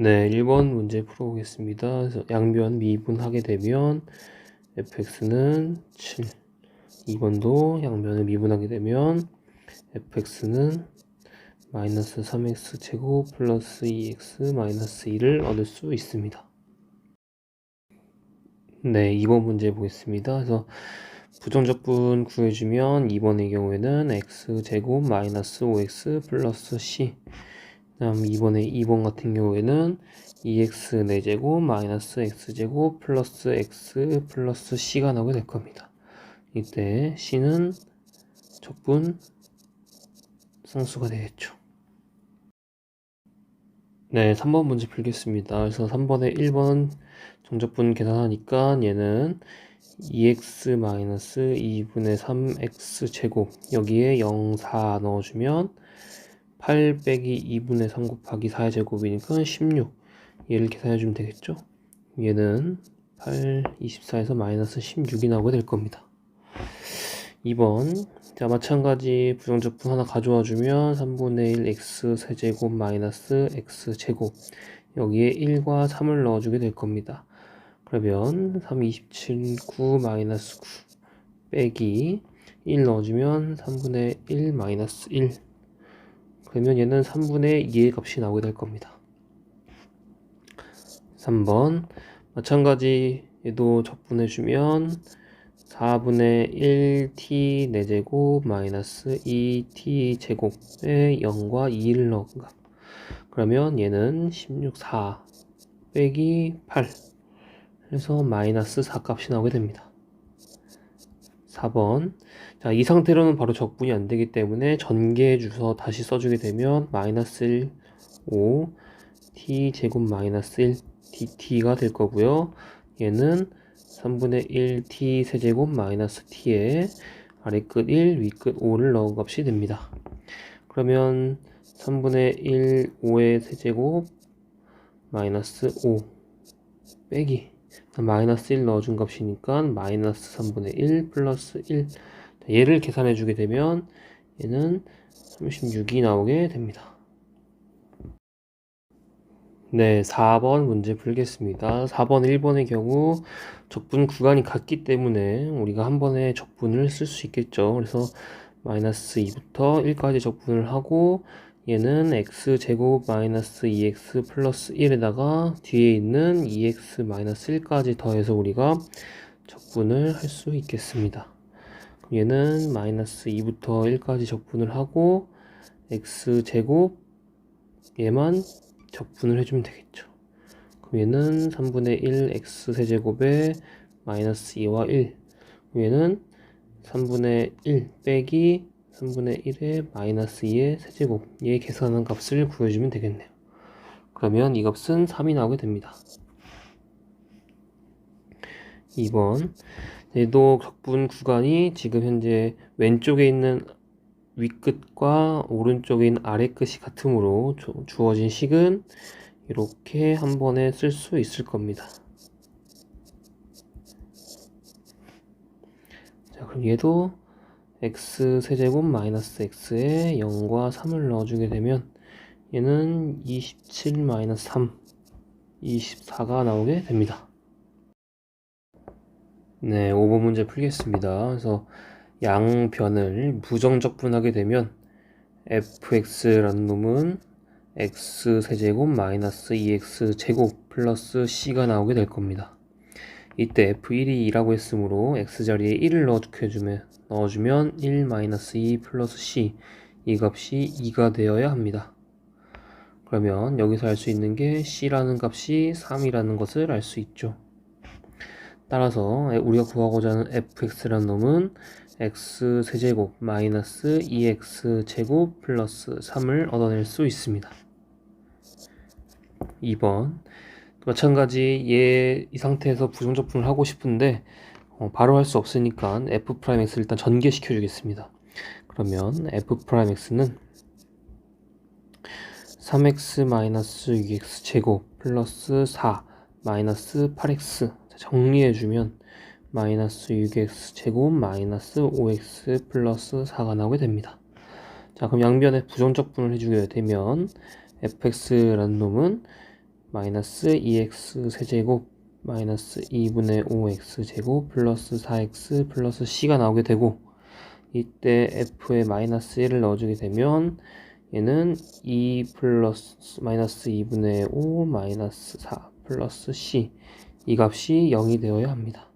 네, 1번 문제 풀어보겠습니다. 그래서 양변 미분하게 되면 fx는 7. 2번도 양변을 미분하게 되면 fx는 마이너스 3x 제곱 플러스 2x 마이너스 2를 얻을 수 있습니다. 네, 2번 문제 보겠습니다. 그래서 부정적분 구해주면 2번의 경우에는 x 제곱 마이너스 5x 플러스 c. 다음 2번 같은 경우에는 2x 4제곱 마이너스 x제곱 플러스 x 플러스 c가 나오게 될 겁니다. 이때 c는 적분 상수가 되겠죠. 네, 3번 문제 풀겠습니다. 그래서 3번에 1번 정적분 계산하니까 얘는 2x 마이너스 2분의 3x 제곱 여기에 0, 4 넣어주면 8 빼기 2분의 3 곱하기 4의 제곱이니까 16. 얘를 계산해주면 되겠죠? 얘는 8, 24에서 마이너스 16이 나오게 될 겁니다. 2번. 자, 마찬가지 부정적분 하나 가져와주면 3분의 1 x 세제곱 마이너스 x 제곱 여기에 1과 3을 넣어주게 될 겁니다. 그러면 3, 27, 9 마이너스 9 빼기 1 넣어주면 3분의 1 마이너스 1. 그러면 얘는 3분의 2의 값이 나오게 될 겁니다. 3번 마찬가지 얘도 적분해주면 4분의 1t 4제곱 마이너스 2t 제곱에 0과 2를 넣은가 그러면 얘는 16, 4 빼기 8 그래서 마이너스 4 값이 나오게 됩니다. 4번 자, 이 상태로는 바로 적분이 안 되기 때문에 전개해 주서 다시 써주게 되면 마이너스 1, 5 t 제곱 마이너스 1 dt가 될 거고요. 얘는 3분의 1 t 세제곱 마이너스 t에 아래끝 1 위끝 5를 넣은 값이 됩니다. 그러면 3분의 1 5의 세제곱 마이너스 5 빼기 마이너스 1 넣어준 값이니까 마이너스 3분의 1 플러스 1 얘를 계산해 주게 되면 얘는 36이 나오게 됩니다. 네, 4번 문제 풀겠습니다. 4번 1번의 경우 적분 구간이 같기 때문에 우리가 한 번에 적분을 쓸 수 있겠죠. 그래서 마이너스 2부터 1까지 적분을 하고 얘는 x제곱 마이너스 2x 플러스 1에다가 뒤에 있는 2x 마이너스 1까지 더해서 우리가 적분을 할 수 있겠습니다. 얘는 마이너스 2부터 1까지 적분을 하고 x제곱 얘만 적분을 해주면 되겠죠. 그럼 얘는 3분의 1 x 세제곱에 마이너스 2와 1 얘는 3분의 1 빼기 3분의 1에 마이너스 2의 세제곱 얘 계산한 값을 구해주면 되겠네요. 그러면 이 값은 3이 나오게 됩니다. 2번 얘도 적분 구간이 지금 현재 왼쪽에 있는 윗끝과 오른쪽에 있는 아래끝이 같으므로 주어진 식은 이렇게 한 번에 쓸 수 있을 겁니다. 자, 그럼 얘도 x 세제곱 마이너스 x에 0과 3을 넣어주게 되면 얘는 27 마이너스 3 24가 나오게 됩니다. 네, 5번 문제 풀겠습니다. 그래서 양변을 부정적분하게 되면 fx라는 놈은 x 세제곱 마이너스 2x 제곱 플러스 c가 나오게 될 겁니다. 이때 f1이 2라고 했으므로 x자리에 1을 넣어주면 1 마이너스 2 플러스 c 이 값이 2가 되어야 합니다. 그러면 여기서 알 수 있는 게 c라는 값이 3이라는 것을 알 수 있죠. 따라서 우리가 구하고자 하는 fx라는 놈은 x 세제곱 마이너스 2x 제곱 플러스 3을 얻어낼 수 있습니다. 2번 마찬가지 이 상태에서 부정적분을 하고 싶은데 바로 할 수 없으니까 f'x를 일단 전개시켜 주겠습니다. 그러면 f'x는 3x 마이너스 6x 제곱 플러스 4 마이너스 8x 정리해주면 마이너스 6x 제곱 마이너스 5x 플러스 4가 나오게 됩니다. 자, 그럼 양변에 부정적분을 해주게 되면 fx라는 놈은 마이너스 2x 세제곱 마이너스 2분의 5x 제곱 플러스 4x 플러스 c가 나오게 되고, 이때 f에 마이너스 1을 넣어주게 되면 얘는 2 플러스 마이너스 2분의 5 마이너스 4 플러스 c, 이 값이 0이 되어야 합니다.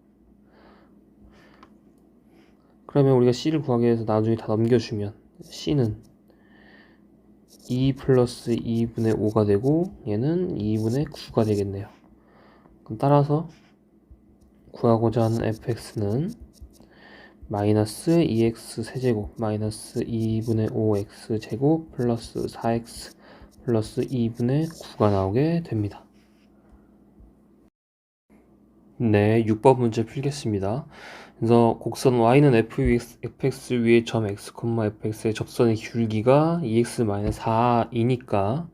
그러면 우리가 c를 구하기 위해서 나중에 다 넘겨주면 c는 2 플러스 2분의 5가 되고 얘는 2분의 9가 되겠네요. 그럼 따라서 구하고자 하는 fx는 마이너스 2x 세제곱 마이너스 2분의 5x 제곱 플러스 4x 플러스 2분의 9가 나오게 됩니다. 네, 6번 문제 풀겠습니다. 그래서 곡선 y는 fx 위에 점 x, fx의 접선의 기울기가 2x-4이니까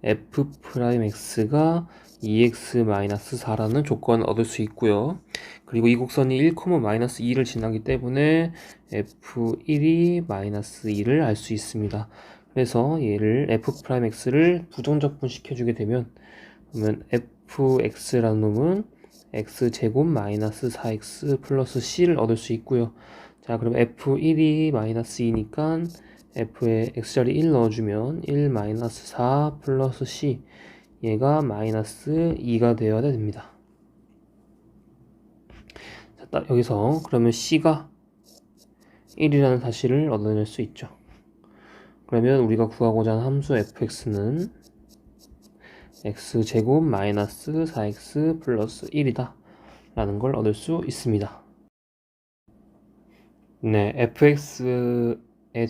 f'x가 2x-4라는 조건을 얻을 수 있고요. 그리고 이 곡선이 1,-2를 지나기 때문에 f1이 -2를 알 수 있습니다. 그래서 얘를 f'x를 부정적분 시켜주게 되면, 그러면 fx라는 놈은 x제곱 마이너스 4x 플러스 c를 얻을 수 있고요. 자, 그럼 f1이 -2니까 f에 x자리 1 넣어주면 1 마이너스 4 플러스 c, 얘가 마이너스 2가 되어야 됩니다. 자, 여기서 그러면 c가 1이라는 사실을 얻어낼 수 있죠. 그러면 우리가 구하고자 하는 함수 fx는 x제곱 마이너스 4x 플러스 1이다 라는 걸 얻을 수 있습니다. 네, fx에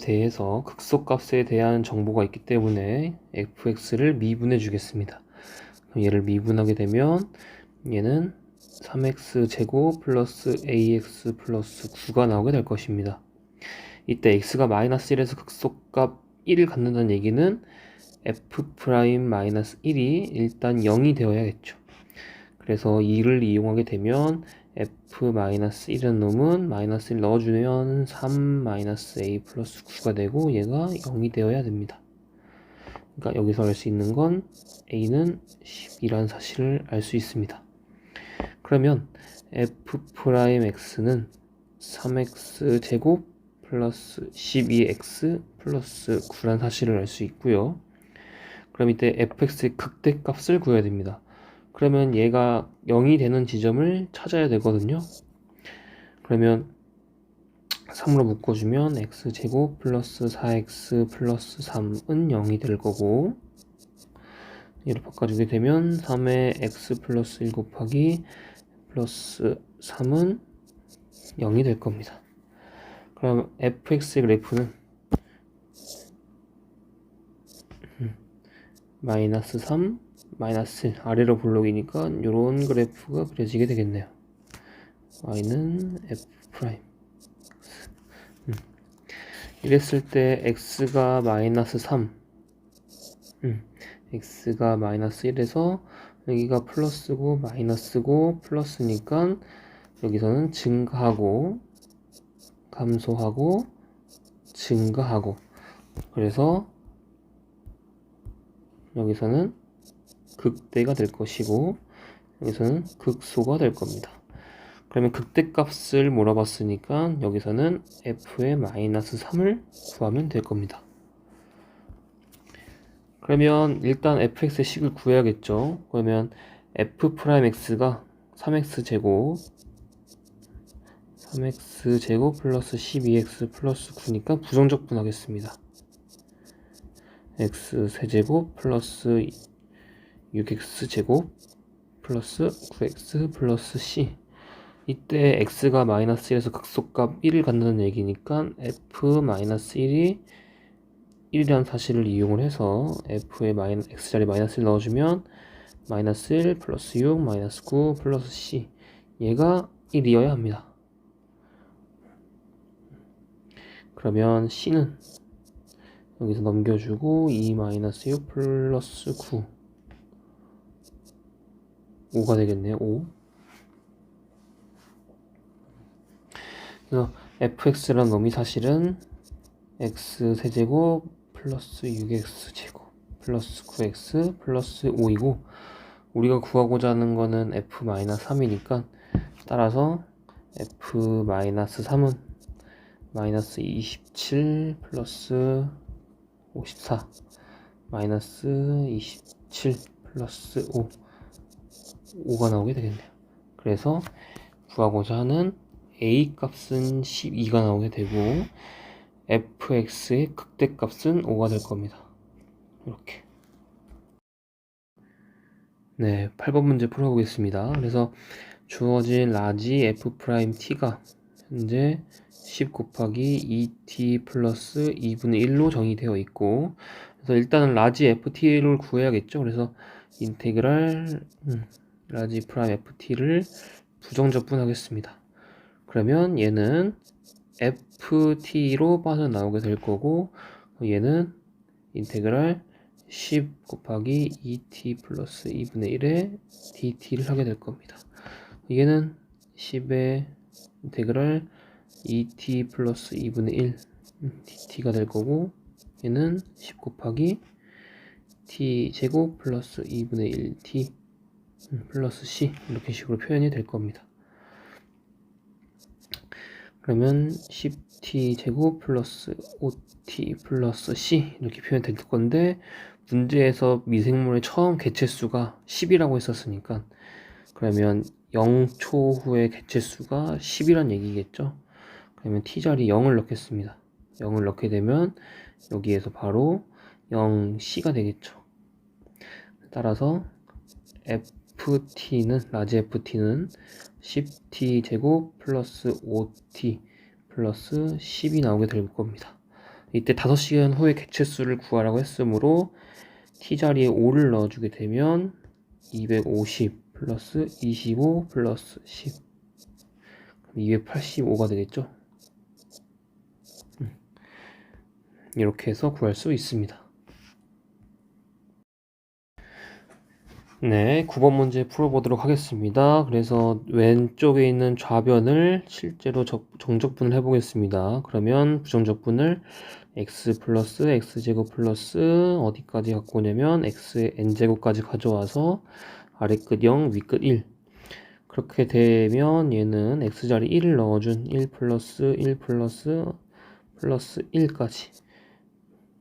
대해서 극소값에 대한 정보가 있기 때문에 fx를 미분해 주겠습니다. 얘를 미분하게 되면 얘는 3x제곱 플러스 ax 플러스 9가 나오게 될 것입니다. 이때 x가 마이너스 1에서 극소값 1을 갖는다는 얘기는 f'-1이 일단 0이 되어야겠죠. 그래서 2를 이용하게 되면 f-1이라는 놈은 마이너스 1 넣어주면 3-a 플러스 9가 되고 얘가 0이 되어야 됩니다. 그러니까 여기서 알 수 있는 건 a는 10이라는 사실을 알 수 있습니다. 그러면 f'x는 3x제곱 플러스 12x 플러스 9라는 사실을 알 수 있고요. 그럼 이때 fx의 극대값을 구해야 됩니다. 그러면 얘가 0이 되는 지점을 찾아야 되거든요. 그러면 3으로 묶어주면 x제곱 플러스 4x 플러스 3은 0이 될 거고, 얘를 바꿔주게 되면 3의 x 플러스 1 곱하기 플러스 3은 0이 될 겁니다. 그럼 fx의 그래프는 마이너스 3, 마이너스 1, 아래로 볼록이니까 이런 그래프가 그려지게 되겠네요. y는 f'. 이랬을 때 x가 마이너스 3, x가 마이너스 1에서 여기가 플러스고 마이너스고 플러스니까 여기서는 증가하고 감소하고 증가하고, 그래서 여기서는 극대가 될 것이고 여기서는 극소가 될 겁니다. 그러면 극대값을 물어봤으니까 여기서는 f의 마이너스 3을 구하면 될 겁니다. 그러면 일단 fx의 식을 구해야겠죠. 그러면 f'x가 3x제곱 플러스 12x 플러스 9니까 부정적분 하겠습니다. x세제곱 플러스 6x제곱 플러스 9x 플러스 c, 이때 x가 마이너스 1에서 극소값 1을 갖는다는 얘기니까 f-1이 1이라는 사실을 이용을 해서 f의 x자리 마이너스 1 넣어주면 마이너스 1 플러스 6 마이너스 9 플러스 c, 얘가 1이어야 합니다. 그러면 c는 여기서 넘겨주고 2 마이너스 6 플러스 9, 5가 되겠네요. 5. 그래서 fx라는 놈이 사실은 x세제곱 플러스 6x제곱 플러스 9x 플러스 5이고, 우리가 구하고자 하는 거는 f-3이니까 따라서 f-3은 마이너스 27 플러스 54 마이너스 27 플러스 5가 나오게 되겠네요. 그래서 구하고자 하는 a 값은 12가 나오게 되고 fx의 극대값은 5가 될 겁니다. 이렇게. 네, 8번 문제 풀어보겠습니다. 그래서 주어진 라지 f't가 현재 10 곱하기 2t 플러스 2분의 1로 정의되어 있고, 그래서 일단은 라지 ft를 구해야겠죠. 그래서 인테그랄 라지 프라임 ft를 부정적분하겠습니다. 그러면 얘는 ft로 빠져나오게 될 거고, 얘는 인테그랄 10 곱하기 2t 플러스 2분의 1의 dt를 하게 될 겁니다. 얘는 10의 인테그랄 2t 플러스 2분의 1 dt가 될 거고, 얘는 10 곱하기 t 제곱 플러스 2분의 1 t 플러스 c 이렇게 식으로 표현이 될 겁니다. 그러면 10t 제곱 플러스 5t 플러스 c 이렇게 표현될 건데, 문제에서 미생물의 처음 개체수가 10이라고 했었으니까 그러면 0초 후에 개체수가 10이란 얘기겠죠. 그러면 t자리 0을 넣겠습니다. 0을 넣게 되면 여기에서 바로 0c가 되겠죠. 따라서 ft는 라지 ft는 10t 제곱 플러스 5t 플러스 10이 나오게 될 겁니다. 이때 5시간 후에 개체수를 구하라고 했으므로 t자리에 5를 넣어주게 되면 250 플러스 25 플러스 10 285가 되겠죠. 이렇게 해서 구할 수 있습니다. 네, 9번 문제 풀어보도록 하겠습니다. 그래서 왼쪽에 있는 좌변을 실제로 정적분을 해보겠습니다. 그러면 부정적분을 x 플러스 x제곱 플러스 어디까지 갖고 오냐면 x의 n제곱까지 가져와서 아래 끝 0, 위 끝 1. 그렇게 되면 얘는 x자리 1을 넣어준 1 플러스 1 플러스 플러스 1까지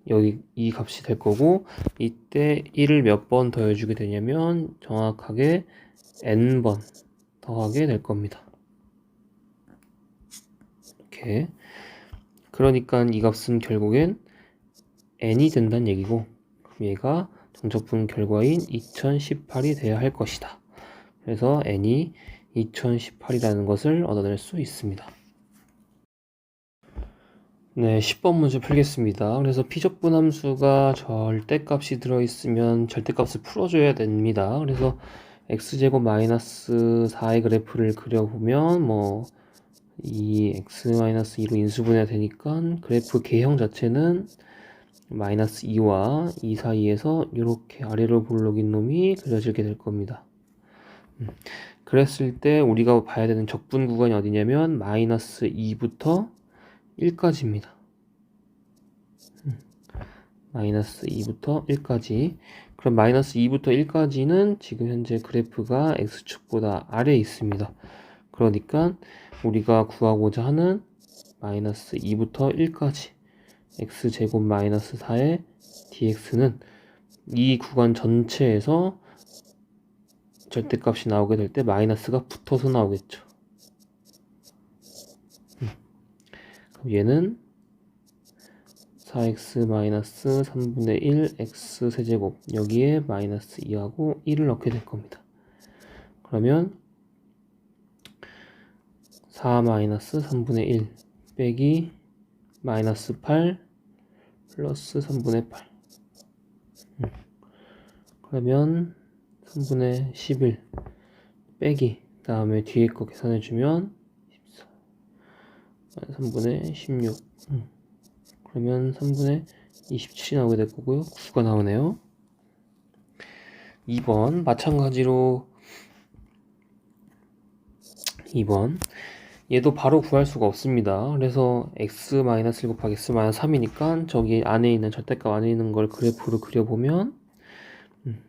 여기 이 값이 될 거고, 이때 1을 몇 번 더해주게 되냐면 정확하게 n번 더하게 될 겁니다. 이렇게. 그러니까 이 값은 결국엔 n이 된다는 얘기고, 그럼 얘가 정적분 결과인 2018이 돼야 할 것이다. 그래서 n이 2018이라는 것을 얻어낼 수 있습니다. 네, 10번 문제 풀겠습니다. 그래서 피적분 함수가 절대값이 들어있으면 절대값을 풀어줘야 됩니다. 그래서 x제곱 마이너스 4의 그래프를 그려보면 이 x 마이너스 2로 인수분해가 되니까 그래프 개형 자체는 마이너스 2와 2 사이에서 이렇게 아래로 볼록인 놈이 그려지게 될 겁니다. 그랬을 때 우리가 봐야 되는 적분 구간이 어디냐면 마이너스 2부터 1까지입니다. 마이너스 2부터 1까지. 그럼 마이너스 2부터 1까지는 지금 현재 그래프가 x축보다 아래에 있습니다. 그러니까 우리가 구하고자 하는 마이너스 2부터 1까지 x제곱 마이너스 4의 dx는 이 구간 전체에서 절대값이 나오게 될 때 마이너스가 붙어서 나오겠죠. 그럼 얘는 4x 마이너스 3분의 1 x 세제곱, 여기에 마이너스 2하고 1을 넣게 될 겁니다. 그러면 4 마이너스 3분의 1 빼기 마이너스 8 플러스 3분의 8. 그러면 3분의 11 빼기 다음에 뒤에 거 계산해주면 3분의 16. 그러면 3분의 27이 나오게 될 거고요. 9가 나오네요. 2번 마찬가지로 2번 얘도 바로 구할 수가 없습니다. 그래서 x-1 곱하기 x-3이니까 저기 안에 있는 절대값 안에 있는 걸 그래프로 그려보면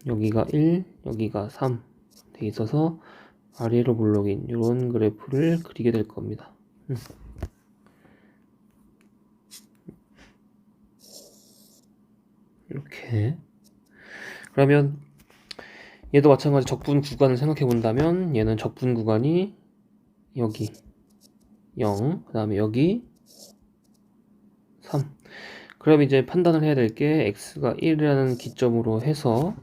여기가 1, 여기가 3 돼 있어서 아래로 몰록인 이런 그래프를 그리게 될 겁니다. 이렇게. 그러면 얘도 마찬가지 적분 구간을 생각해 본다면 얘는 적분 구간이 여기 0, 그 다음에 여기 3. 그럼 이제 판단을 해야 될 게 x가 1이라는 기점으로 해서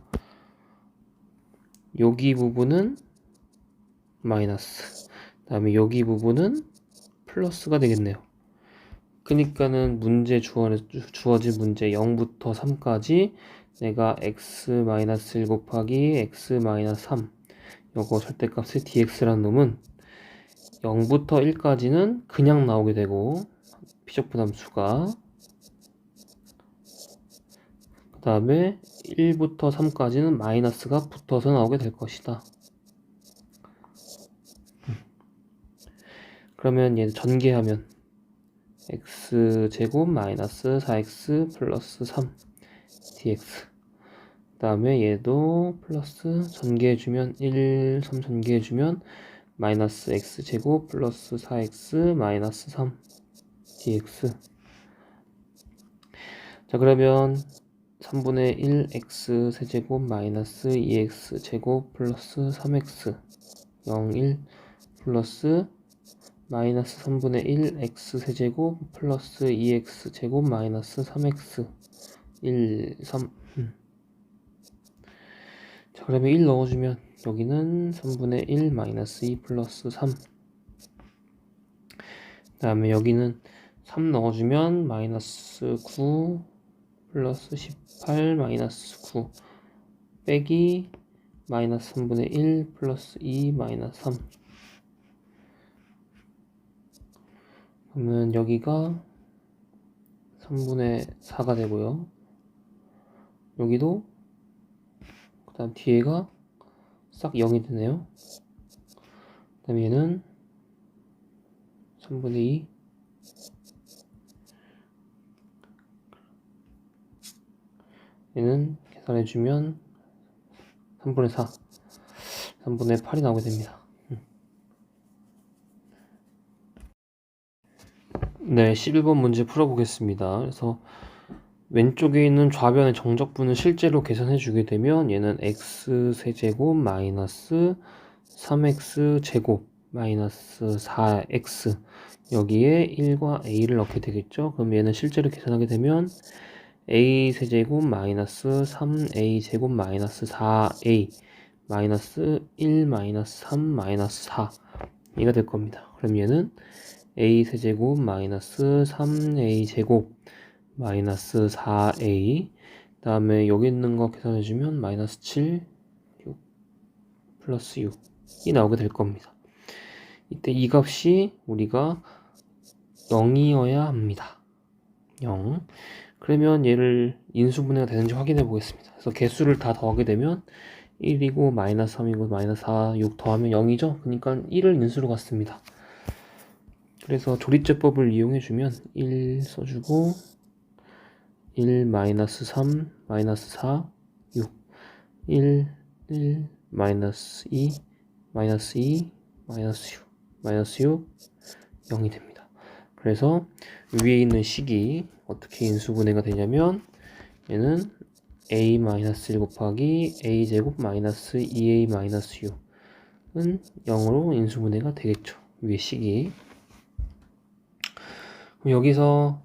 여기 부분은 마이너스, 그 다음에 여기 부분은 플러스가 되겠네요. 그러니까는 주어진 문제 0부터 3까지 내가 x-1 곱하기 x-3 요거 절대값의 dx라는 놈은 0부터 1까지는 그냥 나오게 되고 피적분함수가, 그 다음에 1부터 3까지는 마이너스가 붙어서 나오게 될 것이다. 그러면 얘 전개하면 x제곱 마이너스 4x 플러스 3 dx, 그 다음에 얘도 플러스 전개해주면 1, 3 전개해주면 마이너스 x제곱 플러스 4x 마이너스 3 dx. 자, 그러면 3분의 1 x 세제곱 마이너스 2x 제곱 플러스 3x 0, 1 플러스 마이너스 3분의 1 x 세제곱 플러스 2x 제곱 마이너스 3x 1, 3. 자, 그러면 1 넣어주면 여기는 3분의 1 마이너스 2 플러스 3. 그 다음에 여기는 3 넣어주면 마이너스 9 플러스 18 마이너스 9 빼기 마이너스 3분의 1 플러스 2 마이너스 3. 그러면 여기가 3분의 4가 되고요. 여기도 그 다음 뒤에가 싹 0이 되네요. 그 다음에 얘는 3분의 2 얘는 계산해주면 3분의 4 3분의 8이 나오게 됩니다. 네, 11번 문제 풀어보겠습니다. 그래서 왼쪽에 있는 좌변의 정적분을 실제로 계산해 주게 되면 얘는 x세제곱 마이너스 3x 제곱 마이너스 4x 여기에 1과 a를 넣게 되겠죠. 그럼 얘는 실제로 계산하게 되면 a세제곱 마이너스 3a 제곱 마이너스 4a 마이너스 1 마이너스 3 마이너스 4 이가 될 겁니다. 그럼 얘는 a세제곱 마이너스 3a 제곱 마이너스 4a, 그 다음에 여기 있는 거 계산해주면 마이너스 7, 6, 플러스 6이 나오게 될 겁니다. 이때 이 값이 우리가 0이어야 합니다. 0. 그러면 얘를 인수분해가 되는지 확인해 보겠습니다. 그래서 개수를 다 더하게 되면 1이고 마이너스 3이고 마이너스 4, 6 더하면 0이죠. 그러니까 1을 인수로 갔습니다. 그래서 조리제법을 이용해 주면 1 써주고 1 마이너스 3 마이너스 4 6 1 1 마이너스 2 마이너스 2 마이너스 6 마이너스 6 0이 됩니다. 그래서 위에 있는 식이 어떻게 인수분해가 되냐면 얘는 a 마이너스 1 곱하기 a 제곱 마이너스 2a 마이너스 6은 0으로 인수분해가 되겠죠. 위에 식이. 그럼 여기서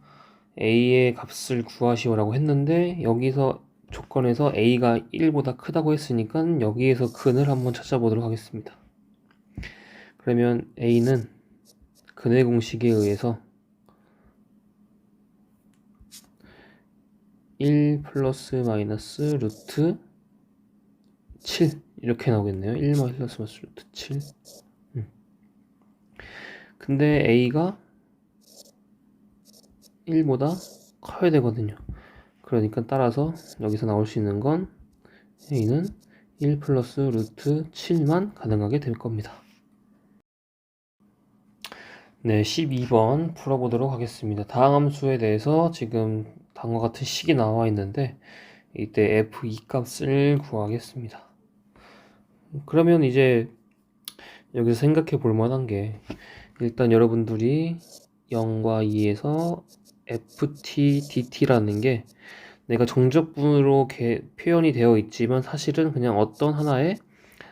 a의 값을 구하시오라고 했는데 여기서 조건에서 a가 1보다 크다고 했으니까 여기에서 근을 한번 찾아보도록 하겠습니다. 그러면 a는 근의 공식에 의해서 1 플러스 마이너스 루트 7 이렇게 나오겠네요. 1 플러스 마이너스 루트 7. 근데 a가 1보다 커야 되거든요. 그러니까 따라서 여기서 나올 수 있는 건 a는 1 플러스 루트 7만 가능하게 될 겁니다. 네, 12번 풀어보도록 하겠습니다. 다항함수에 대해서 지금 다음과 같은 식이 나와 있는데 이때 f2 값을 구하겠습니다. 그러면 이제 여기서 생각해 볼 만한 게, 일단 여러분들이 0과 2에서 ft dt라는 게 내가 정적분으로 표현이 되어 있지만 사실은 그냥 어떤 하나의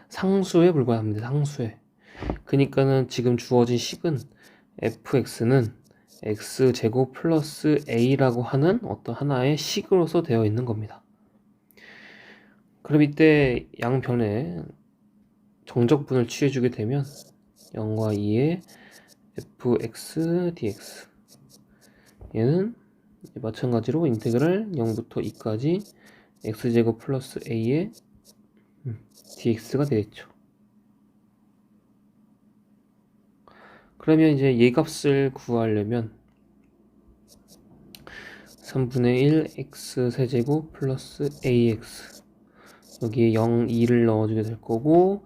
상수에 불과합니다. 상수에. 그러니까는 지금 주어진 식은 fx는 x제곱 플러스 a라고 하는 어떤 하나의 식으로서 되어 있는 겁니다. 그럼 이때 양변에 정적분을 취해주게 되면 0과 2의 fx dx, 얘는 마찬가지로 인테그랄 0부터 2까지 x제곱 플러스 a의 dx가 되겠죠. 그러면 이제 얘 값을 구하려면 3분의 1 x 세제곱 플러스 ax, 여기에 0, 2를 넣어주게 될 거고,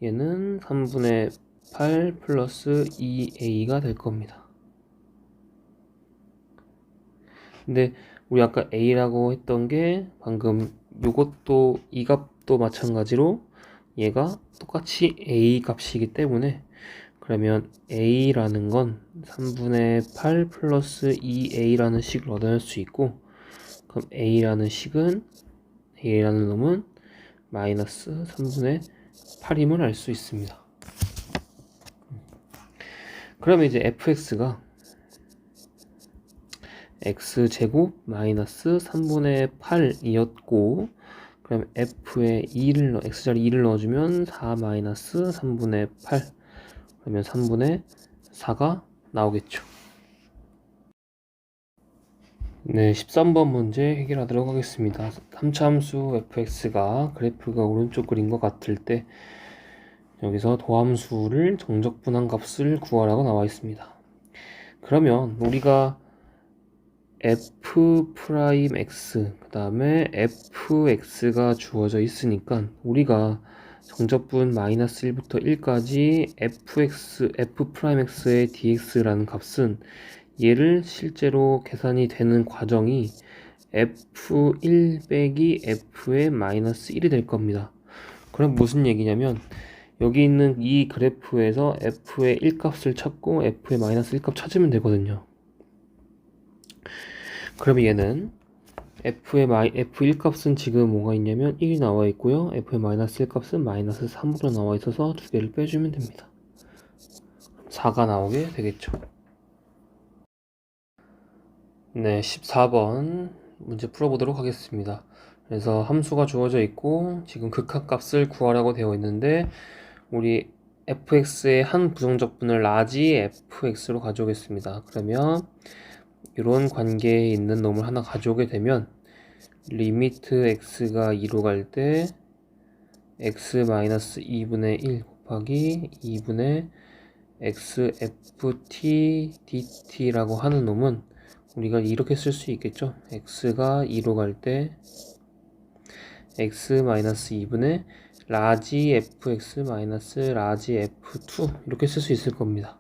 얘는 3분의 8 플러스 2a가 될 겁니다. 근데 우리 아까 a라고 했던 게 방금 요것도 이 값도 마찬가지로 얘가 똑같이 a 값이기 때문에, 그러면 a라는 건 3분의 8 플러스 2a라는 식을 얻어낼 수 있고, 그럼 a라는 놈은 마이너스 3분의 8임을 알 수 있습니다. 그러면 이제 fx가 x제곱 마이너스 3분의 8이었고, 그럼 f에 x자리 2를 넣어주면 4 마이너스 3분의 8, 그러면 3분의 4가 나오겠죠. 네, 13번 문제 해결하도록 하겠습니다. 3차 함수 fx가 그래프가 오른쪽 그린 것 같을 때 여기서 도함수를 정적분한 값을 구하라고 나와 있습니다. 그러면 우리가 f 프라임 x 그 다음에 fx가 주어져 있으니까 우리가 정적분 마이너스 1부터 1까지 f 프라임 x의 dx라는 값은 얘를 실제로 계산이 되는 과정이 f1 빼기 f의 마이너스 1이 될 겁니다. 그럼 무슨 얘기냐면 여기 있는 이 그래프에서 f의 1값을 찾고 f의 마이너스 1값 찾으면 되거든요. 그러면 얘는 f1 값은 지금 뭐가 있냐면 1이 나와 있고요, f의 마이너스 1 값은 마이너스 3으로 나와 있어서 두 개를 빼주면 됩니다. 4가 나오게 되겠죠. 네, 14번 문제 풀어보도록 하겠습니다. 그래서 함수가 주어져 있고 지금 극한값을 구하라고 되어 있는데, 우리 fx의 한 부정적분을 라지 fx로 가져오겠습니다. 그러면 이런 관계에 있는 놈을 하나 가져오게 되면 리미트 x가 2로 갈 때 x-2분의 1 곱하기 2분의 xft dt라고 하는 놈은 우리가 이렇게 쓸 수 있겠죠. x가 2로 갈 때 x-2분의 라지 fx 마이너스 라지 f2 이렇게 쓸 수 있을 겁니다.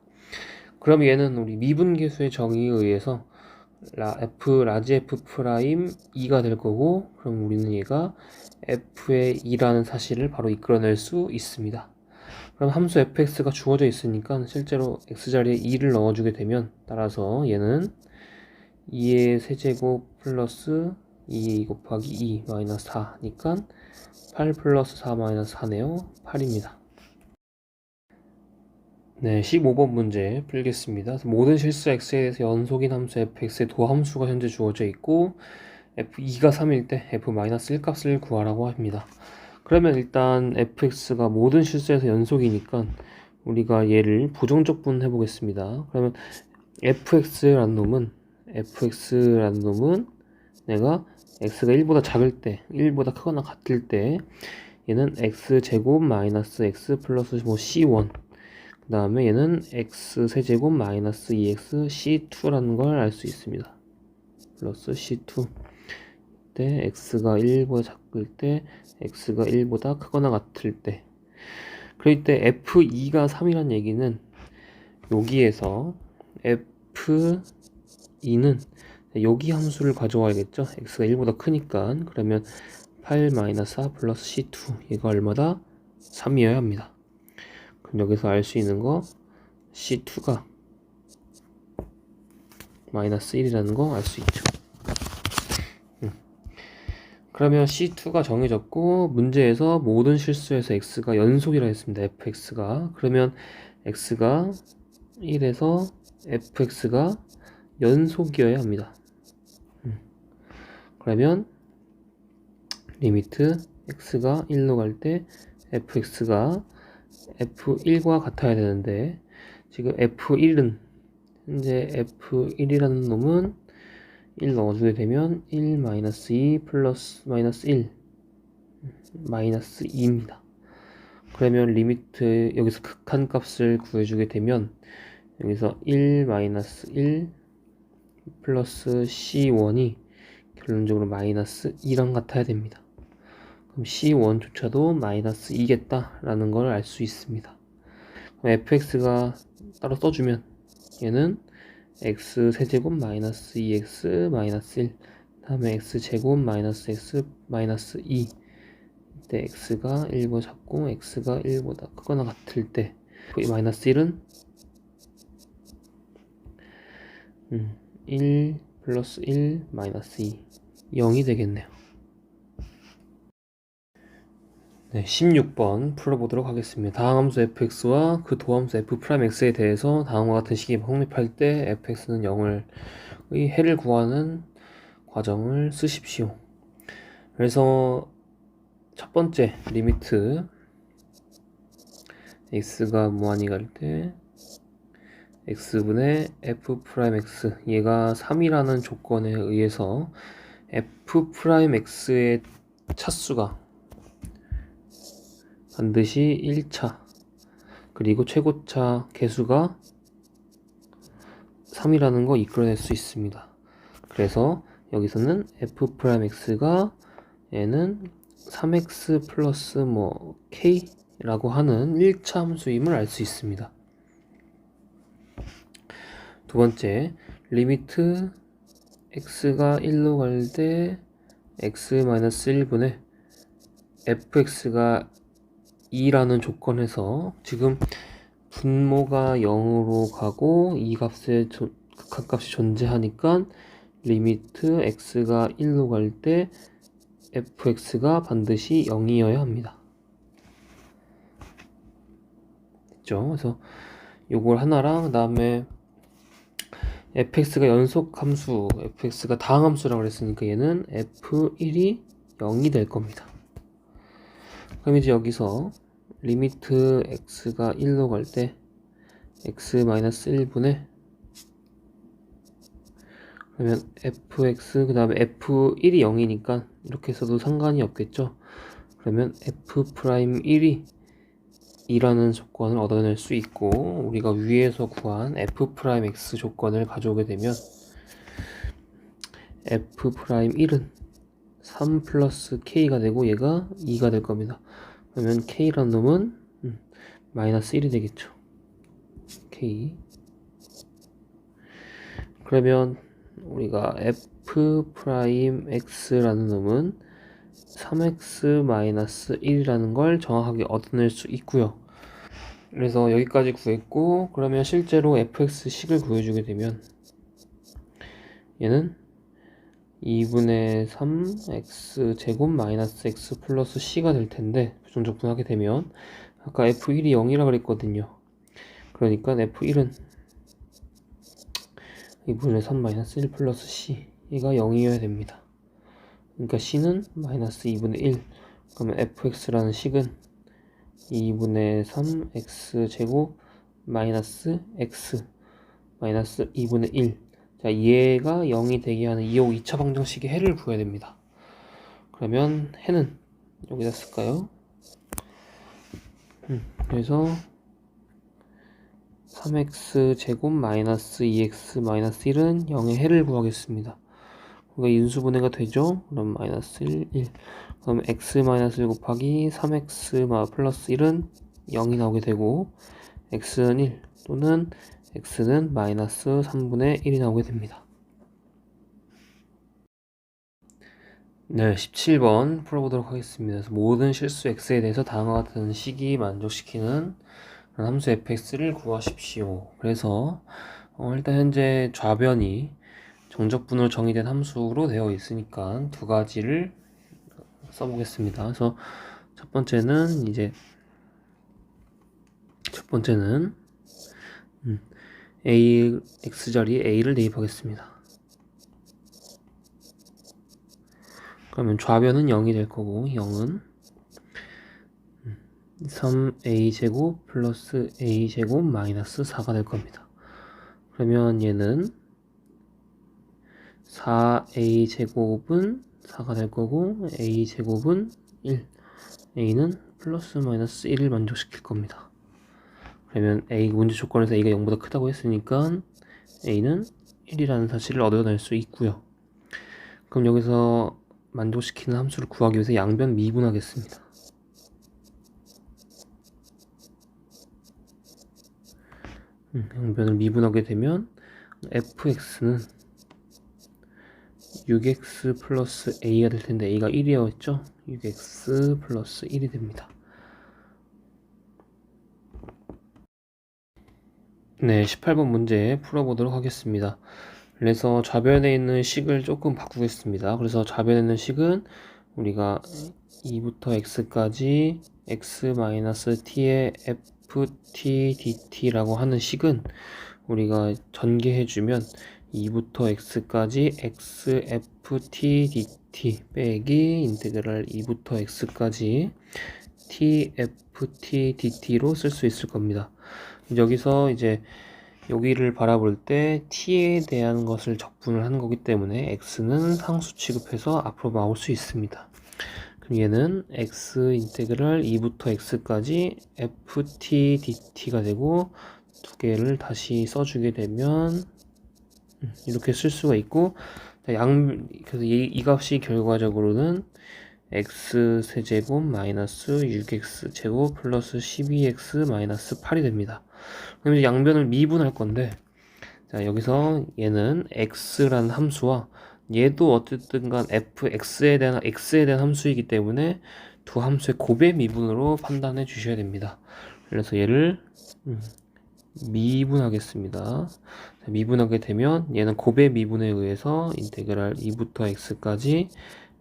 그럼 얘는 우리 미분계수의 정의에 의해서 라지 f 프라임 2가 될 거고, 그럼 우리는 얘가 f의 2라는 사실을 바로 이끌어낼 수 있습니다. 그럼 함수 fx가 주어져 있으니까 실제로 x자리에 2를 넣어주게 되면, 따라서 얘는 2의 세제곱 플러스 2 곱하기 2 마이너스 4니까 8 플러스 4 마이너스 4네요. 8입니다. 네, 15번 문제 풀겠습니다. 모든 실수 x에 대해서 연속인 함수 fx의 도함수가 현재 주어져 있고 f2가 3일 때 f-1 값을 구하라고 합니다. 그러면 일단 fx가 모든 실수에서 연속이니까 우리가 얘를 부정적분 해보겠습니다. 그러면 fx라는 놈은 내가 x가 1보다 작을 때, 1보다 크거나 같을 때 얘는 x제곱 마이너스 x 플러스 c1, 그 다음에 얘는 x 세제곱 마이너스 2x c2라는 걸 알 수 있습니다. 플러스 c2 때 x가 1보다 작을 때, x가 1보다 크거나 같을 때, 그럴 때 f2가 3이란 얘기는 여기에서 f2는 여기 함수를 가져와야겠죠. x가 1보다 크니까. 그러면 8-4 플러스 c2 얘가 얼마다? 3이어야 합니다. 그럼 여기서 알 수 있는 거 c2가 마이너스 1이라는 거 알 수 있죠. 그러면 c2가 정해졌고, 문제에서 모든 실수에서 x가 연속이라 했습니다. fx가. 그러면 x가 1에서 fx가 연속이어야 합니다. 그러면 리미트 x가 1로 갈 때 fx가 f1과 같아야 되는데, 지금 f1은 현재 f1이라는 놈은 1 넣어주게 되면 1-2 플러스 마이너스 1 마이너스 2입니다. 그러면 리미트 여기서 극한값을 구해주게 되면 여기서 1-1 플러스 c1이 결론적으로 마이너스 2랑 같아야 됩니다. 그럼 c1조차도 마이너스 2겠다 라는 걸 알 수 있습니다. 그럼 fx가 따로 써주면 얘는 x 세제곱 마이너스 2x 마이너스 1 다음에 x 제곱 마이너스 x 마이너스 2 이때 x가 1보 잡고 x가 1보다 크거나 같을 때 마이너스 1은 1 플러스 1 마이너스 2 0이 되겠네요. 네, 16번 풀어보도록 하겠습니다. 다항함수 fx와 그 도함수 f'x에 대해서 다음과 같은 식이 성립할 때 fx는 0의 해를 구하는 과정을 쓰십시오. 그래서 첫 번째 리미트 x가 무한히 갈 때 x분의 f'x 얘가 3이라는 조건에 의해서 f'x의 차수가 반드시 1차 그리고 최고차 개수가 3이라는 거 이끌어낼 수 있습니다. 그래서 여기서는 f'x가 얘는 3x 플러스 k라고 하는 1차 함수임을 알 수 있습니다. 두 번째 리미트 x가 1로 갈 때 x-1분의 fx가 2라는 조건에서 지금 분모가 0으로 가고 이 값의 극한값이 존재하니까 리미트 x가 1로 갈 때 fx가 반드시 0이어야 합니다. 됐죠? 그래서 요걸 하나랑 그 다음에 fx가 연속함수, fx가 다항함수라고 그랬으니까 얘는 f1이 0이 될 겁니다. 그럼 이제 여기서 리미트 x가 1로 갈 때 x-1분의 그러면 fx 그 다음에 f1이 0이니까 이렇게 써도 상관이 없겠죠. 그러면 f'1이 2라는 조건을 얻어낼 수 있고 우리가 위에서 구한 f'x 조건을 가져오게 되면 f'1은 3 플러스 k가 되고 얘가 2가 될 겁니다. 그러면 k라는 놈은 마이너스 1이 되겠죠. k 그러면 우리가 f'x라는 놈은 3x-1이라는 걸 정확하게 얻어낼 수 있고요. 그래서 여기까지 구했고 그러면 실제로 fx식을 구해주게 되면 얘는 2분의 3 x제곱 마이너스 x 플러스 c가 될 텐데 부정적분하게 되면 아까 f1이 0이라 그랬거든요. 그러니까 f1은 2분의 3 마이너스 1 플러스 c 얘가 0이어야 됩니다. 그러니까 c는 마이너스 2분의 1 그러면 fx라는 식은 2분의 3 x제곱 마이너스 x 마이너스 2분의 1 자, 얘가 0이 되게 하는 2호 2차 방정식의 해를 구해야 됩니다. 그러면 해는 여기다 쓸까요? 그래서 3x 제곱 마이너스 2x 마이너스 1은 0의 해를 구하겠습니다. 그러니까 인수분해가 되죠? 그럼 마이너스 1, 1 그럼 x 마이너스 1 곱하기 3x 플러스 1은 0이 나오게 되고 x는 1 또는 x는 마이너스 3분의 1이 나오게 됩니다. 네, 17번 풀어보도록 하겠습니다. 그래서 모든 실수 x에 대해서 다음과 같은 식이 만족시키는 그런 함수 fx를 구하십시오. 그래서 일단 현재 좌변이 정적분으로 정의된 함수로 되어 있으니까 두 가지를 써보겠습니다. 그래서 첫 번째는 a x 자리에 a를 대입하겠습니다. 그러면 좌변은 0이 될 거고 0은 3a제곱 플러스 a제곱 마이너스 4가 될 겁니다. 그러면 얘는 4a제곱은 4가 될 거고 a제곱은 1, a는 플러스 마이너스 1을 만족시킬 겁니다. 그러면 a 문제 조건에서 a가 0보다 크다고 했으니까 a는 1이라는 사실을 얻어낼 수 있고요. 그럼 여기서 만족시키는 함수를 구하기 위해서 양변 미분하겠습니다. 양변을 미분하게 되면 fx는 6x 플러스 a가 될 텐데 a가 1이었죠? 6x 플러스 1이 됩니다. 네, 18번 문제 풀어보도록 하겠습니다. 그래서 좌변에 있는 식을 조금 바꾸겠습니다. 그래서 좌변에 있는 식은 우리가 2부터 x까지 x-t의 ft dt라고 하는 식은 우리가 전개해주면 2부터 x까지 x ft dt 빼기 인테그랄 2부터 x까지 t ft dt로 쓸 수 있을 겁니다. 여기서 이제 여기를 바라볼 때 t에 대한 것을 적분을 하는 거기 때문에 x는 상수 취급해서 앞으로 나올 수 있습니다. 그럼 얘는 x 인테그랄 2부터 x까지 ft dt가 되고 두 개를 다시 써주게 되면 이렇게 쓸 수가 있고 그래서 이 값이 결과적으로는 x 세제곱 마이너스 6x 제곱 플러스 12x 마이너스 8이 됩니다. 그럼 이제 양변을 미분할 건데 자 여기서 얘는 x라는 함수와 얘도 어쨌든 간 x에 대한 함수이기 때문에 두 함수의 곱의 미분으로 판단해 주셔야 됩니다. 그래서 얘를 미분하겠습니다. 미분하게 되면 얘는 곱의 미분에 의해서 인테그랄 2부터 x까지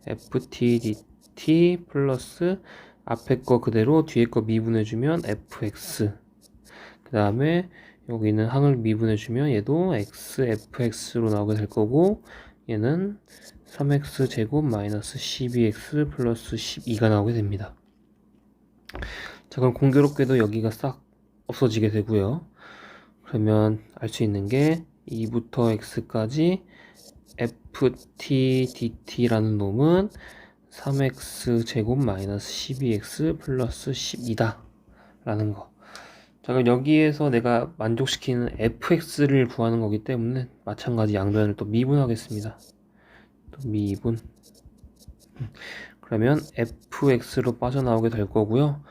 ft dt 플러스 앞에 거 그대로 뒤에 거 미분해주면 fx 그 다음에 여기는 항을 미분해주면 얘도 x fx로 나오게 될 거고 얘는 3x 제곱 마이너스 12x 플러스 12가 나오게 됩니다. 자 그럼 공교롭게도 여기가 싹 없어지게 되고요. 그러면 알 수 있는 게 2부터 x까지 ft dt라는 놈은 3x 제곱 마이너스 12x 플러스 12다 라는 거. 자 그럼 여기에서 내가 만족시키는 fx를 구하는 거기 때문에 마찬가지 양변을 또 미분하겠습니다. 또 미분. 그러면 fx로 빠져나오게 될 거고요.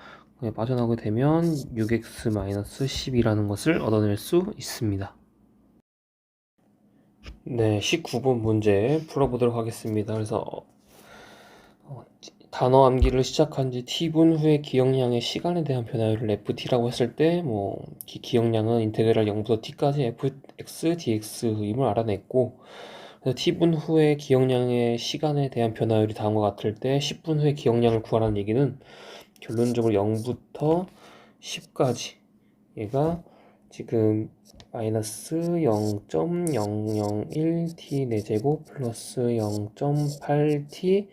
빠져나오게 되면 6x-12라는 것을 얻어낼 수 있습니다. 네, 19번 문제 풀어보도록 하겠습니다. 그래서 단어 암기를 시작한 지 t분 후의 기억량의 시간에 대한 변화율을 ft라고 했을 때 기억량은 인테그랄 0부터 t까지 fx dx임을 알아냈고 그래서 t분 후의 기억량의 시간에 대한 변화율이 다음과 같을 때 10분 후의 기억량을 구하라는 얘기는 결론적으로 0부터 10까지 얘가 지금 마이너스 0.001t 4제곱 플러스 0.8t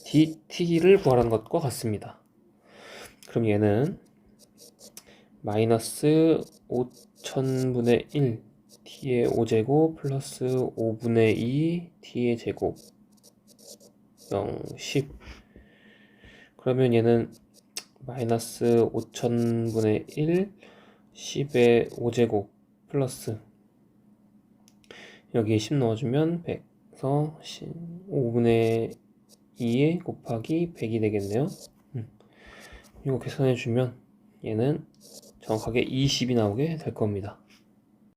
dt를 구하라는 것과 같습니다. 그럼 얘는 마이너스 5000분의 1 t의 5제곱 플러스 5분의 2 t의 제곱 0, 10 그러면 얘는 마이너스 5000분의 1 10의 5제곱 플러스 여기에 10 넣어주면 100에서 5분의 2에 곱하기 100이 되겠네요. 이거 계산해주면 얘는 정확하게 20이 나오게 될 겁니다.